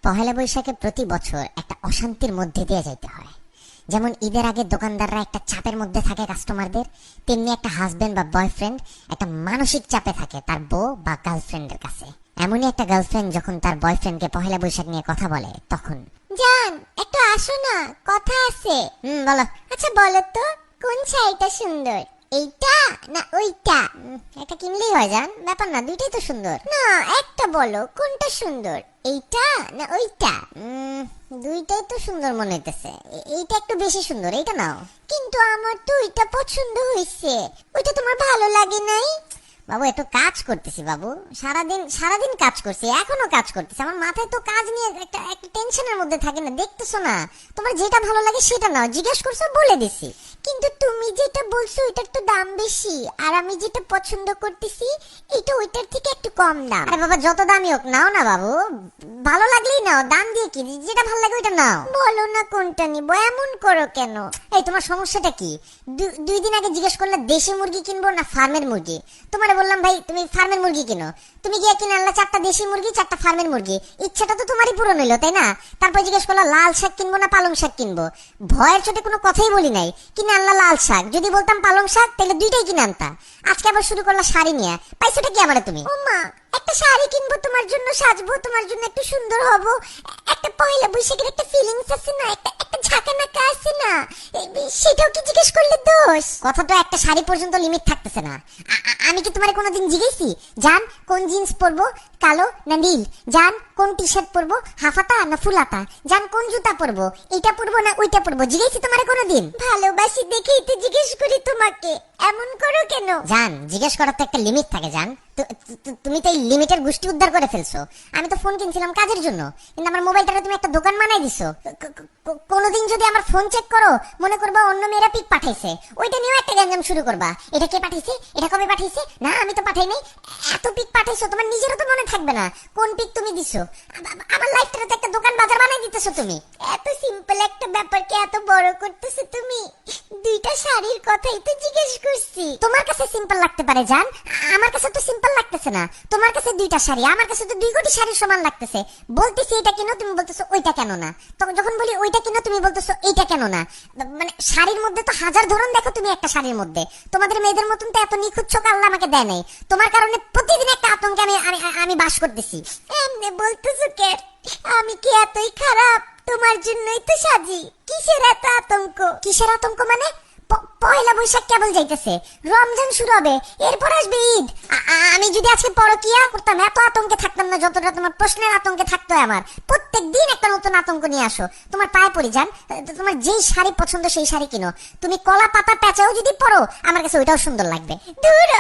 পহেলা বৈশাখে প্রতি বছর একটা অশান্তির মধ্যে দিয়ে যাইতে হয়। যেমন ঈদের আগে দোকানদাররা একটা চাপের মধ্যে থাকে কাস্টমারদের, তেমনি একটা হাজবেন্ড বা বয়ফ্রেন্ড একটা মানসিক চাপে থাকে তার বউ বা গার্লফ্রেন্ডের কাছে। এমনই একটা গার্লফ্রেন্ড যখন তার বয়ফ্রেন্ডকে পহেলা বৈশাখ নিয়ে কথা বলে তখন, জান একটু আসো না, কথা আছে। বলো। আচ্ছা বলো তো, কোন শাড়িটা সুন্দর, এইটা না ওইটা? এটা কিনলেই হয় জান, ব্যাপার না, দুইটাই তো সুন্দর। না একটা বলো, কোনটা সুন্দর, এইটা না ওইটা? দুইটাই তো সুন্দর মনে হইতেছে, এইটা একটু বেশি সুন্দর, এইটা নাও। কিন্তু আমার তো ওইটা পছন্দ হয়েছে, ওইটা তোমার ভালো লাগে নাই? বাবু একটু কাজ করতেছি বাবু, সারাদিন কাজ করছি, এখনো কাজ করতেছি, আমার মাথায় তো কাজ নিয়ে একটা টেনশনের মধ্যে থাকে না, দেখতেছো না? তোমার যেটা ভালো লাগে সেটা নাও, জিজ্ঞেস করছো বলে দিছি। কিন্তু তুমি যেটা বলছো ওইটার তো দাম বেশি, আর আমি যেটা পছন্দ করতেছি এটা ওইটার থেকে একটু কম দাম। আরে বাবা যত দামই হোক নাও না বাবু, ভালো লাগলেই নাও, দাম দিয়ে কি, যেটা ভালো লাগে ওইটা নাও। বলো না কোনটা নিবো, এমন করো কেন? এই তোমার সমস্যাটা কি? দুই দিন আগে জিজ্ঞেস করলে দেশি মুরগি কিনবো না ফার্মের মুরগি, তোমার বললাম ভাই তুমি ফার্মের মুরগি কিনো, তুমি গিয়ে কিনে আনলা 4টা দেশি মুরগি 4টা ফার্মের মুরগি, ইচ্ছাটা তো তোমারই পূরণ হইলো তাই না? তারপর জিজ্ঞেস করলা লাল শাক কিনবো না পালং শাক কিনবো, ভয়ের চোটে কোনো কথাই বলি নাই, কিনে আনলা লাল শাক, যদি বলতাম পালং শাক তাহলে দুইটাই কিনে আনতা। আজকে আবার শুরু করলা শাড়ি নিয়ে, পাইছোটা কি আমারে তুমি? ও মা, একটা শাড়ি কিনবো তোমার জন্য, সাজবো তোমার জন্য, একটু সুন্দর হব, একটা পয়লা বৈশাখের একটা ফিলিংস আছে না, একটা ঝাঁকানাকা আছে না, সেটাও কি জিজ্ঞেস করলে দোষ? কথা তো একটা শাড়ি পর্যন্ত লিমিট থাকতেছে না। আমি কি তোমারে কোনোদিন জিজ্ঞেসি জান কোন জিন্স পরবো, কালো না নীল? জান কোন টি শার্ট পরবো, হাফাতা না ফুলাতা? জান কোন জুতা পরবো, এইটা পরবো না ওইটা পরবো? জিজ্ঞেসি তোমারে কোনোদিন? ভালোবাসি দেখেই তো জিজ্ঞেস করি তোমাকে, এমন করো কেন? জান জিজ্ঞেস করার তো একটা লিমিট থাকে জান, তুমি তো এই লিমিটের গোষ্ঠী উদ্ধার করে ফেলছো। আমি তো ফোন কিনছিলাম কাজের জন্য, কিন্তু আমার মোবাইলটাকে তুমি একটা দোকান বানাই দিছো। কোনোদিন যদি আমার ফোন চেক করো মনে করবা অন্য মেয়েরা পিক পাঠাইছে, ওইটা নিয়েও একটা গ্যাঞ্জাম শুরু করবা, এটা কে পাঠাইছে, এটা কবে পাঠাইছে, না আমি তো পাঠাই নাই। এত পিক পাঠাইছো তোমার নিজেরও তো মনে থাকবে না কোন পিক তুমি দিছো। আমার লাইফটাতে তো একটা দোকান বাজার বানাই দিতেছো তুমি। এত সিম্পল একটা ব্যাপারকে এত বড় করতেছো তুমি। দুইটা শাড়ির কথাই তো জিজ্ঞেস করছি। তোমার কাছে সিম্পল লাগতে পারে জান, আমার কাছে তো সিম্পল লাগতেছে না। তোমার কাছে দুইটা শাড়ি, আমার কাছে তো 2 কোটি শাড়ির সমান লাগতেছে। বলতেছি এটা কেন, তুমি বলতেছো ওইটা কেন না। তখন যখন বলি ওইটা কেন, তুমি বলতেছো এইটা কেন না। মানে শাড়ির মধ্যে তো হাজার ধরন দেখো তুমি একটা শাড়ির মধ্যে। তোমাদের মেয়েদের মতন তো এত নিখুঁত চোখ আল্লাহ আমাকে দেয় নাই। তোমার কারণে প্রতিদিন একটা আতঙ্কে আমি বাস করতেছি। এমনি বলতেছো কে? আমি কি এতই খারাপ? তোমার জন্যই তো সাজি। কিসের এত আতঙ্ক? কিসের আতঙ্ক মানে? পয়লা বৈশাখ কেবল যাইতেছে, রমজান শুরু হবে, এরপর আসবে ঈদ। আমি যদি আজকে পরকিয়া করতাম এত আতঙ্কে থাকতাম না যতটা তোমার প্রশ্নের আতঙ্কে থাকতো আমার। প্রত্যেক দিন একটা নতুন আতঙ্ক নিয়ে আসো। তোমার পায়ে পড়ি যান, তোমার যেই শাড়ি পছন্দ সেই শাড়ি কিনো। তুমি কলা পাতা প্যাচাও যদি পরো আমার কাছে ওইটাও সুন্দর লাগবে। দূর